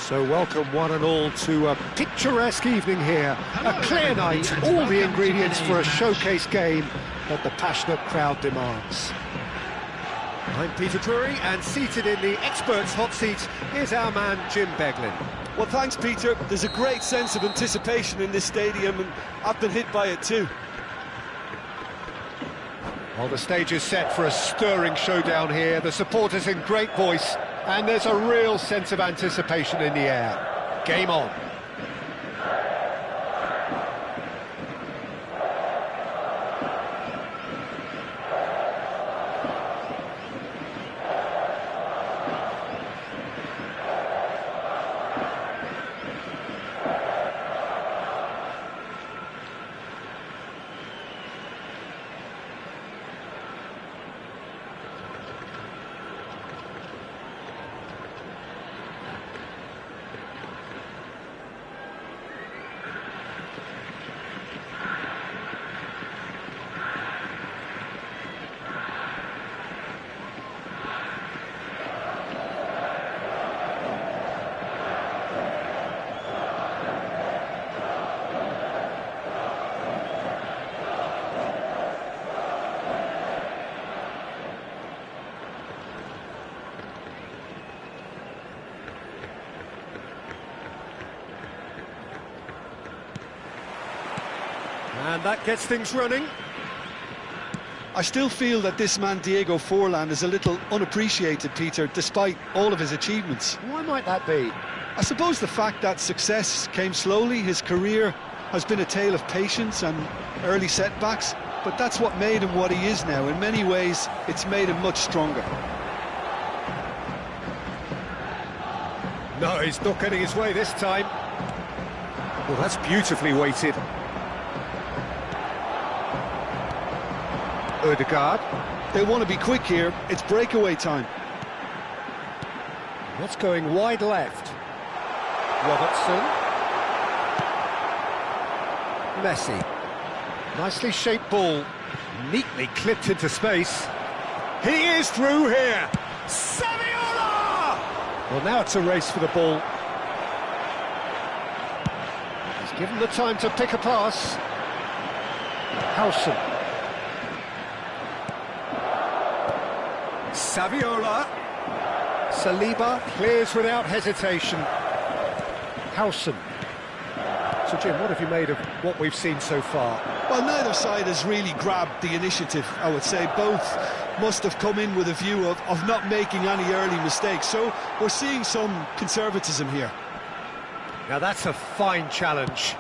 So welcome one and all to a picturesque evening here. A clear night, all the ingredients for a showcase game that the passionate crowd demands. I'm Peter Drury, and seated in the experts' hot seat is our man Jim Beglin. Well, thanks, Peter. There's a great sense of anticipation in this stadium, and I've been hit by it too. Well, the stage is set for a stirring showdown here. The supporters in great voice, and there's a real sense of anticipation in the air. Game on. And that gets things running. I still feel that this man Diego Forlan is a little unappreciated, Peter, despite all of his achievements. Why might that be? I suppose the fact that success came slowly, his career has been a tale of patience and early setbacks, but that's what made him what he is now. In many ways, it's made him much stronger. No, he's not getting his way this time. Well, that's beautifully weighted. Odegaard. They want to be quick here. It's breakaway time. That's going wide left. Robertson. Messi. Nicely shaped ball. Neatly clipped into space. He is through here. Saviola! Well, now it's a race for the ball. He's given the time to pick a pass. Howson. Saviola. Saliba clears without hesitation. Howson. So, Jim, what have you made of what we've seen so far? Well, neither side has really grabbed the initiative, I would say. Both must have come in with a view of not making any early mistakes. So we're seeing some conservatism here. Now that's a fine challenge.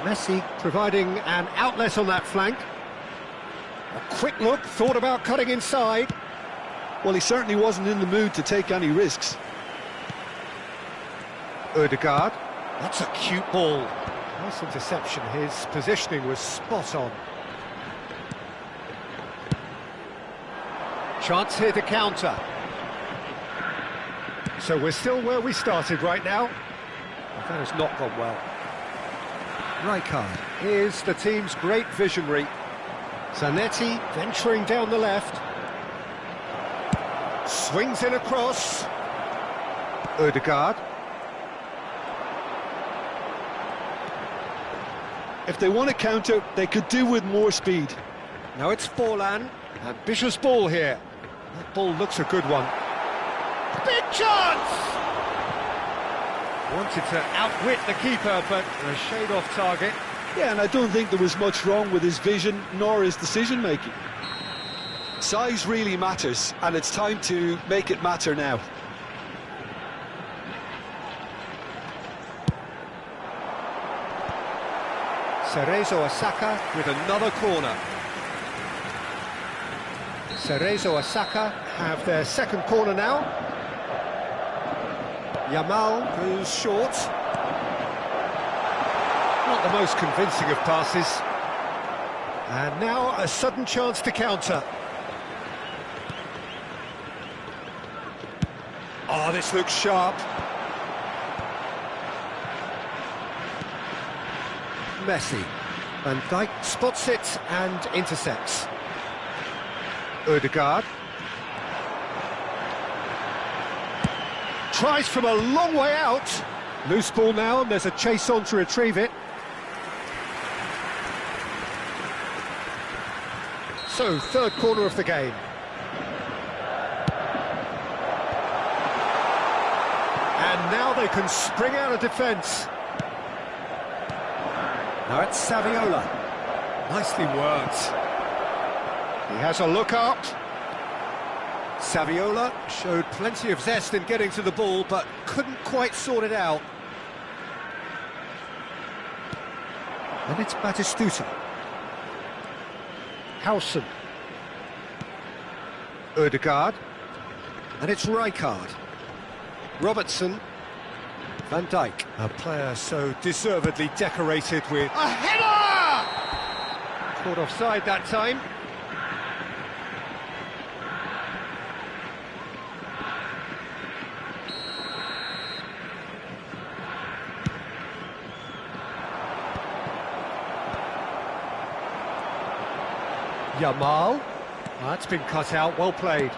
Messi providing an outlet on that flank. A quick look, thought about cutting inside. Well, he certainly wasn't in the mood to take any risks. Odegaard. That's a cute ball. Nice interception. His positioning was spot on. Chance here to counter. So we're still where we started right now. That has not gone well. Rijkaard is the team's great visionary. Zanetti venturing down the left. Swings in across. Odegaard. If they want to counter, they could do with more speed. Now it's Forlan. Ambitious ball here. That ball looks a good one. Big chance! Wanted to outwit the keeper, but a shade off target. Yeah, and I don't think there was much wrong with his vision, nor his decision-making. Size really matters, and it's time to make it matter now. Cerezo Osaka with another corner. Cerezo Osaka have their second corner now. Yamal goes short. Not the most convincing of passes. And now a sudden chance to counter. Oh, this looks sharp. Messi. Van Dijk spots it and intercepts. Odegaard. tries from a long way out. Loose ball now, and there's a chase on to retrieve it. So, third corner of the game. And now they can spring out of defence. Now it's Saviola. Nicely worked. He has a look up. Saviola showed plenty of zest in getting to the ball, but couldn't quite sort it out. And it's Batistuta. Howson. Ødegaard. And it's Rijkaard. Robertson. Van Dijk. A player so deservedly decorated with... a header! Caught offside that time. Yamal. That's been cut out, well played.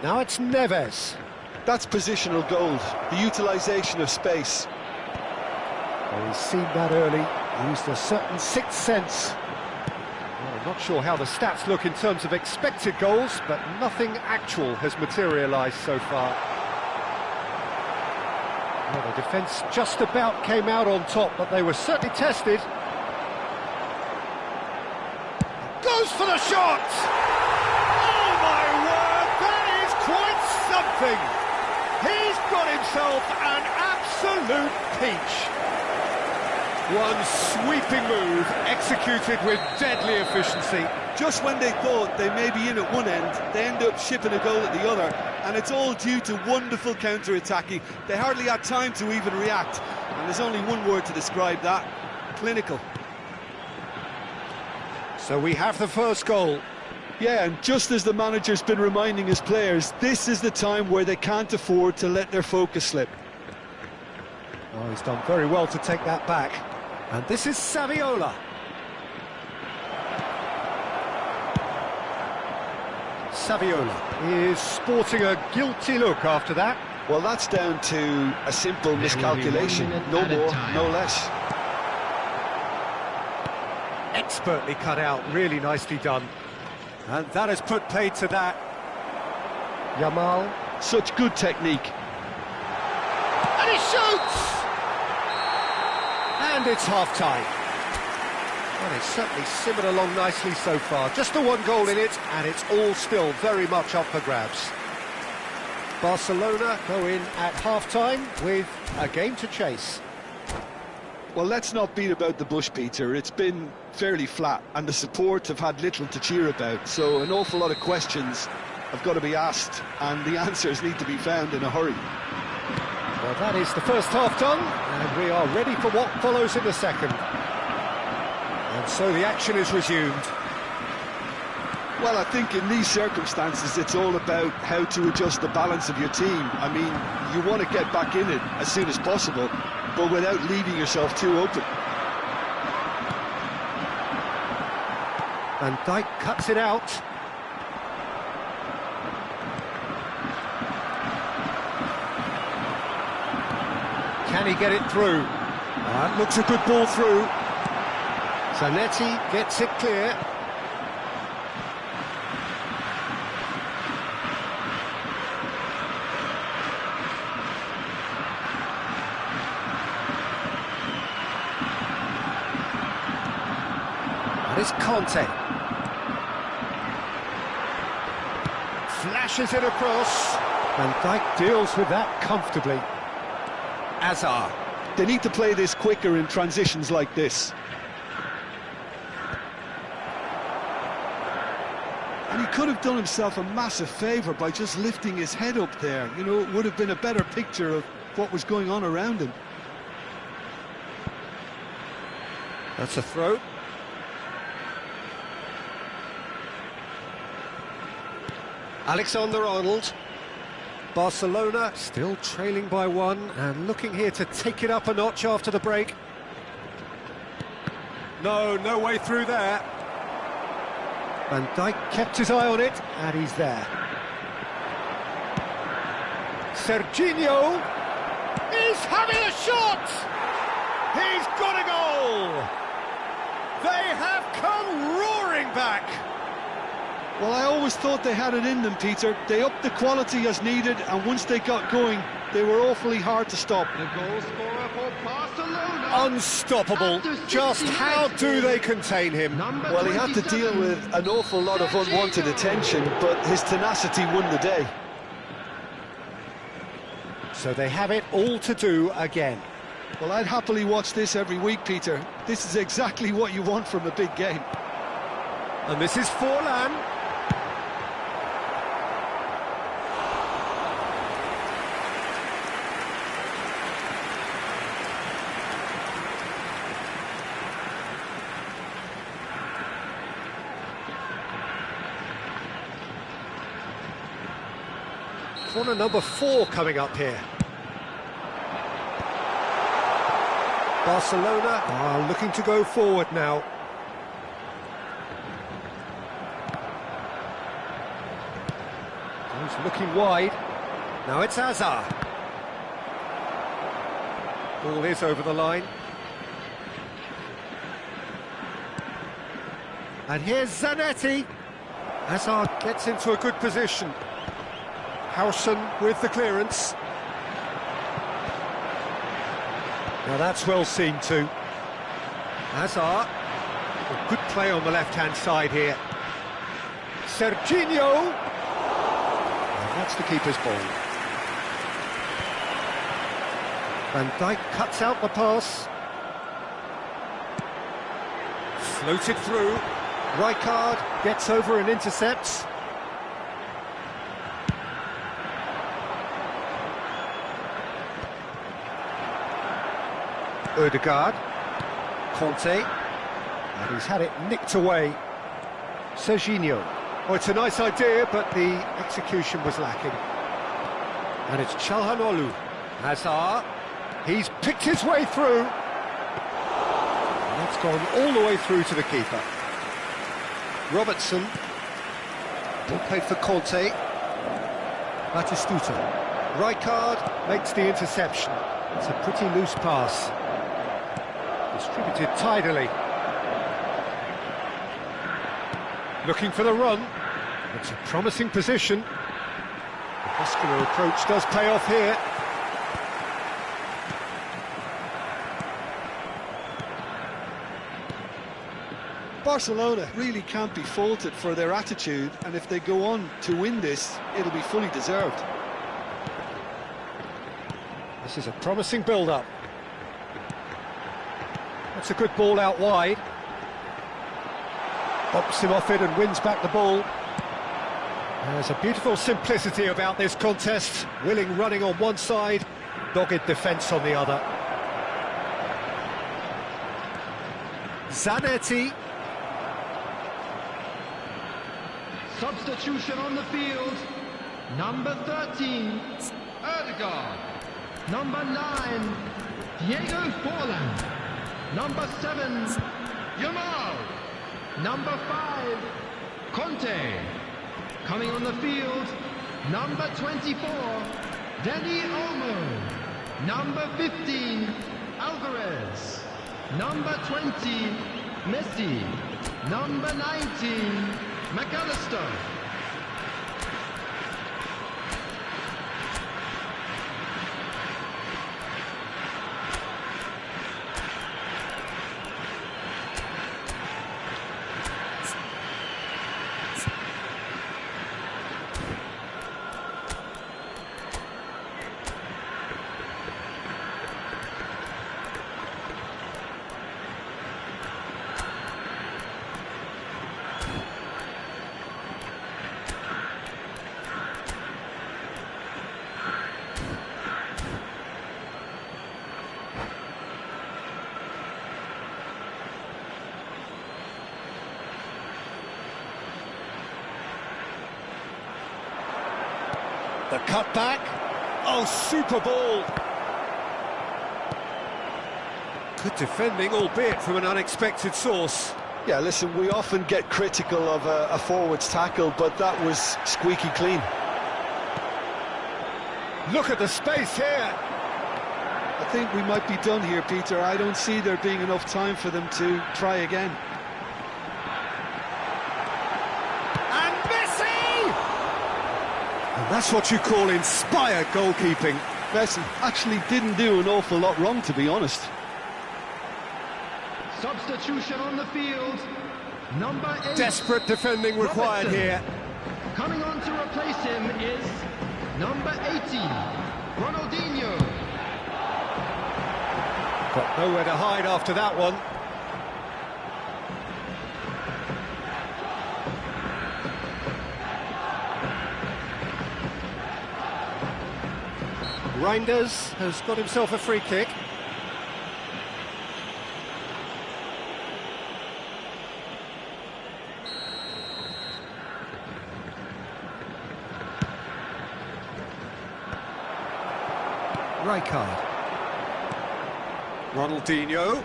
Now it's Neves. That's positional gold, the utilisation of space. Well, he's seen that early, used a certain sixth sense. Well, I'm not sure how the stats look in terms of expected goals, but nothing actual has materialised so far. Well, the defence just about came out on top, but they were certainly tested. Goes for the shot! Oh my word, that is quite something! He's got himself an absolute peach. One sweeping move, executed with deadly efficiency. Just when they thought they may be in at one end, they end up shipping a goal at the other, and it's all due to wonderful counter-attacking. They hardly had time to even react, and there's only one word to describe that: clinical. So we have the first goal. Yeah, and just as the manager's been reminding his players, this is the time where they can't afford to let their focus slip. Oh, he's done very well to take that back. And this is Saviola. Saviola is sporting a guilty look after that. Well, that's down to a simple miscalculation. No more, no less. Expertly cut out, really nicely done. And that has put paid to that. Yamal. Such good technique. And he shoots! And it's half-time. Well, it's certainly simmered along nicely so far. Just the one goal in it, and it's all still very much up for grabs. Barcelona go in at half-time with a game to chase. Well, let's not beat about the bush, Peter. It's been fairly flat, and the support have had little to cheer about. So an awful lot of questions have got to be asked, and the answers need to be found in a hurry. Well, that is the first half done, and we are ready for what follows in the second. And so the action is resumed. Well, I think in these circumstances, it's all about how to adjust the balance of your team. I mean, you want to get back in it as soon as possible, but without leaving yourself too open. Van Dijk cuts it out. Can he get it through? That looks a good ball through. Zanetti gets it clear. And it's Conte. Flashes it across. Van Dijk deals with that comfortably. Azar. They need to play this quicker in transitions like this. And he could have done himself a massive favour by just lifting his head up there. You know, it would have been a better picture of what was going on around him. That's a throw. Alexander-Arnold. Barcelona still trailing by one and looking here to take it up a notch after the break. No way through there. Van Dijk kept his eye on it, and he's there. Serginho is having a shot! He's got a goal! They have come roaring back! Well, I always thought they had it in them, Peter. They upped the quality as needed, and once they got going, they were awfully hard to stop. The goal scorer for Barcelona. Unstoppable. Just how do they contain him? Well, he had to deal with an awful lot of unwanted attention, but his tenacity won the day. So they have it all to do again. Well, I'd happily watch this every week, Peter. This is exactly what you want from a big game. And this is Forlan. Corner number 4 coming up here. Barcelona are looking to go forward now. He's looking wide. Now it's Hazard. Ball is over the line. And here's Zanetti. Hazard gets into a good position. Howson with the clearance. Now that's well seen too. Hazard, a good play on the left-hand side here. Serginho. And that's the keeper's ball. Van Dijk cuts out the pass. Floated through. Rijkaard gets over and intercepts. Ødegaard, Conte, and he's had it nicked away. Serginho. Oh, it's a nice idea, but the execution was lacking. And it's Çalhanoğlu. Hazard, he's picked his way through. And that's gone all the way through to the keeper. Robertson, ball played for Conte. Batistuta. Rijkaard makes the interception. It's a pretty loose pass. Distributed tidily. Looking for the run. It's a promising position. The muscular approach does pay off here. Barcelona really can't be faulted for their attitude, and if they go on to win this, it'll be fully deserved. This is a promising build-up. That's a good ball out wide. Bops him off it and wins back the ball. There's a beautiful simplicity about this contest. Willing running on one side, dogged defence on the other. Zanetti. Substitution on the field. Number 13, Ødegaard. Number 9, Diego Forlan. Number 7, Yamal. Number 5, Conte. Coming on the field, number 24, Dani Olmo. Number 15, Alvarez. Number 20, Messi. Number 19, McAllister. The cutback. Oh, super ball. Good defending, albeit from an unexpected source. Yeah, listen, we often get critical of a forward's tackle, but that was squeaky clean. Look at the space here. I think we might be done here, Peter. I don't see there being enough time for them to try again. And Messi! And that's what you call inspired goalkeeping. Messi actually didn't do an awful lot wrong, to be honest. Substitution on the field. Number 8. Desperate defending required Robertson. here. Coming on to replace him is number 18, Ronaldinho. Got nowhere to hide after that one. Reinders has got himself a free kick. Rijkaard. Ronaldinho.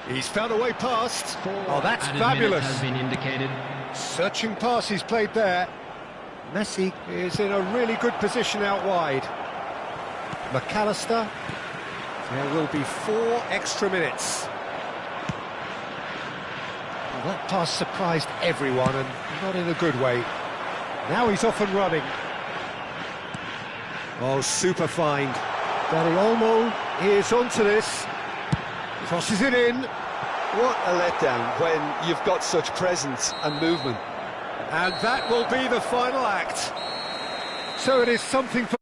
He's found a way past. Oh, that's fabulous. Has been indicated. Searching pass he's played there. Messi is in a really good position out wide. McAllister. There will be 4 extra minutes. Well, that pass surprised everyone, and not in a good way. Now he's off and running. Oh, super find. Daddy Olmo is onto this. Crosses it in. What a letdown when you've got such presence and movement. And that will be the final act. So it is something for...